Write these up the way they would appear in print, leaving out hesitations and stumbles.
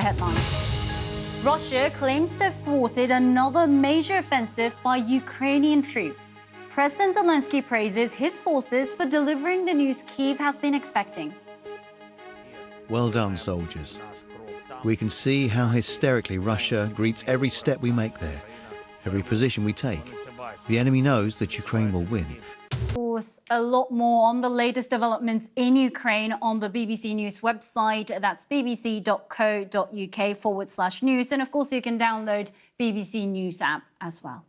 headlines. Russia claims to have thwarted another major offensive by Ukrainian troops. President Zelensky praises his forces for delivering the news Kyiv has been expecting. Well done, soldiers. We can see how hysterically Russia greets every step we make there, every position we take. The enemy knows that Ukraine will win. Of course, a lot more on the latest developments in Ukraine on the BBC News website. That's bbc.co.uk/news. And of course, you can download BBC News app as well.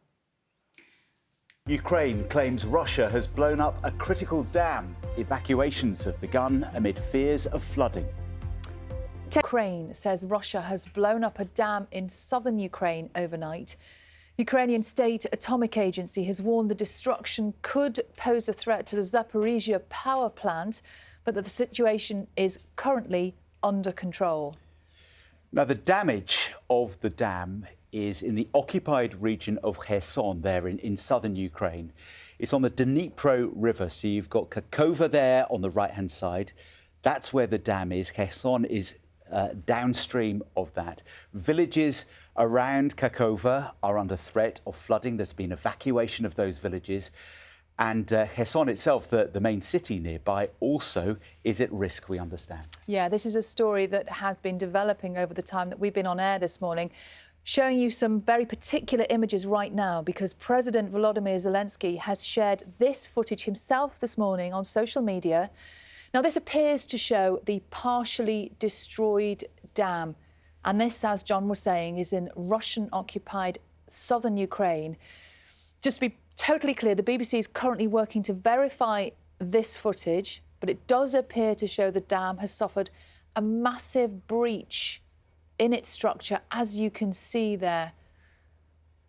Ukraine claims Russia has blown up a critical dam. Evacuations have begun amid fears of flooding. Ukraine says Russia has blown up a dam in southern Ukraine overnight. Ukrainian State Atomic Agency has warned the destruction could pose a threat to the Zaporizhia power plant, but that the situation is currently under control. Now, the damage of the dam is in the occupied region of Kherson there in southern Ukraine. It's on the Dnipro River, so you've got Kakova there on the right-hand side. That's where the dam is. Kherson is downstream of that. Villages around Kakova are under threat of flooding. There's been evacuation of those villages. And Kherson itself, the main city nearby, also is at risk, we understand. Yeah, this is a story that has been developing over the time that we've been on air this morning, showing you some very particular images right now because President Volodymyr Zelensky has shared this footage himself this morning on social media. Now, this appears to show the partially destroyed dam. And this, as John was saying, is in Russian-occupied southern Ukraine. Just to be totally clear, the BBC is currently working to verify this footage, but it does appear to show the dam has suffered a massive breach in its structure, as you can see there,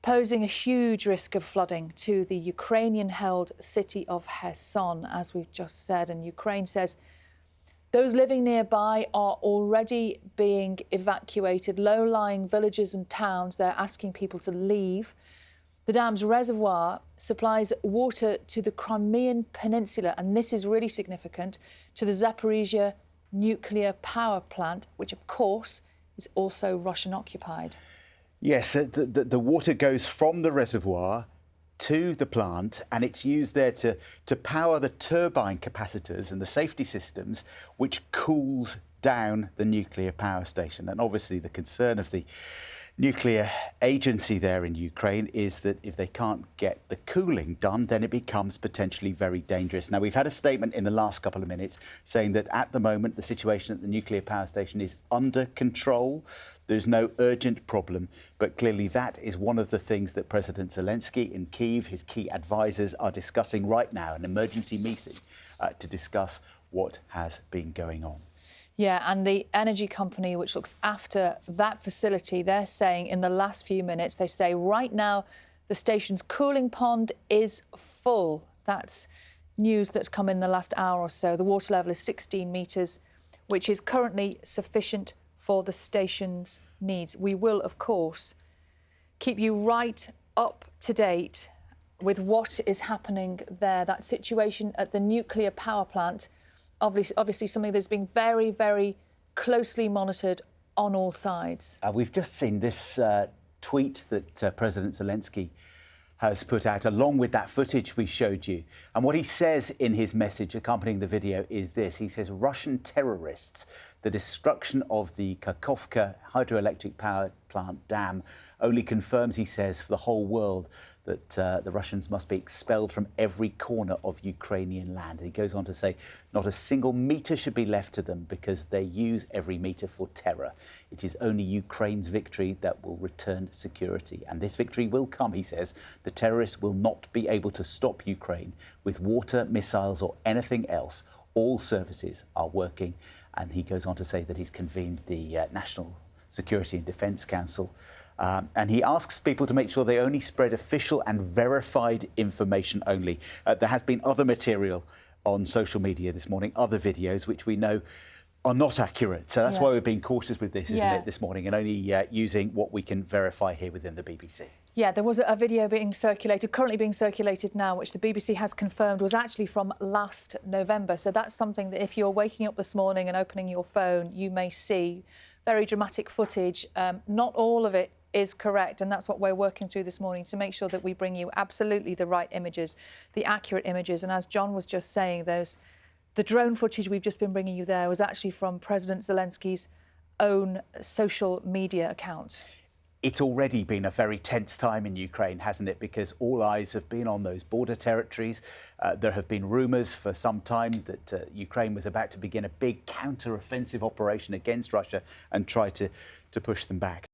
posing a huge risk of flooding to the Ukrainian-held city of Kherson, as we've just said. And Ukraine says those living nearby are already being evacuated. Low-lying villages and towns, they're asking people to leave. The dam's reservoir supplies water to the Crimean Peninsula, and this is really significant, to the Zaporizhia nuclear power plant, which, of course, is also Russian-occupied. Yes, the water goes from the reservoir to the plant, and it's used there to power the turbine capacitors and the safety systems, which cools down the nuclear power station. And obviously the concern of the nuclear agency there in Ukraine is that if they can't get the cooling done, then it becomes potentially very dangerous. Now, we've had a statement in the last couple of minutes saying that at the moment the situation at the nuclear power station is under control. There's no urgent problem, but clearly that is one of the things that President Zelensky in Kyiv, his key advisors, are discussing right now, an emergency meeting to discuss what has been going on. Yeah, and the energy company which looks after that facility, they're saying in the last few minutes, they say right now the station's cooling pond is full. That's news that's come in the last hour or so. The water level is 16 metres, which is currently sufficient for the station's needs. We will, of course, keep you right up to date with what is happening there. That situation at the nuclear power plant, obviously something that's being very, very closely monitored on all sides. We've just seen this tweet that President Zelensky has put out, along with that footage we showed you. And what he says in his message accompanying the video is this. He says, Russian terrorists, the destruction of the Kakhovka hydroelectric power plant dam only confirms, he says, for the whole world that the Russians must be expelled from every corner of Ukrainian land. And he goes on to say, not a single metre should be left to them because they use every metre for terror. It is only Ukraine's victory that will return security. And this victory will come, he says. The terrorists will not be able to stop Ukraine with water, missiles or anything else. All services are working. And he goes on to say that he's convened the National Security and Defence Council. And he asks people to make sure they only spread official and verified information only. There has been other material on social media this morning, other videos, which we know are not accurate. So that's why we're being cautious with this, isn't it, this morning, and only using what we can verify here within the BBC. Yeah, there was a video being circulated, currently being circulated now, which the BBC has confirmed was actually from last November. So that's something that if you're waking up this morning and opening your phone, you may see. very dramatic footage. Not all of it is correct, and that's what we're working through this morning to make sure that we bring you absolutely the right images, the accurate images. And as John was just saying, the drone footage we've just been bringing you there was actually from President Zelensky's own social media account. It's already been a very tense time in Ukraine, hasn't it? Because all eyes have been on those border territories. There have been rumours for some time that Ukraine was about to begin a big counter-offensive operation against Russia and try to push them back.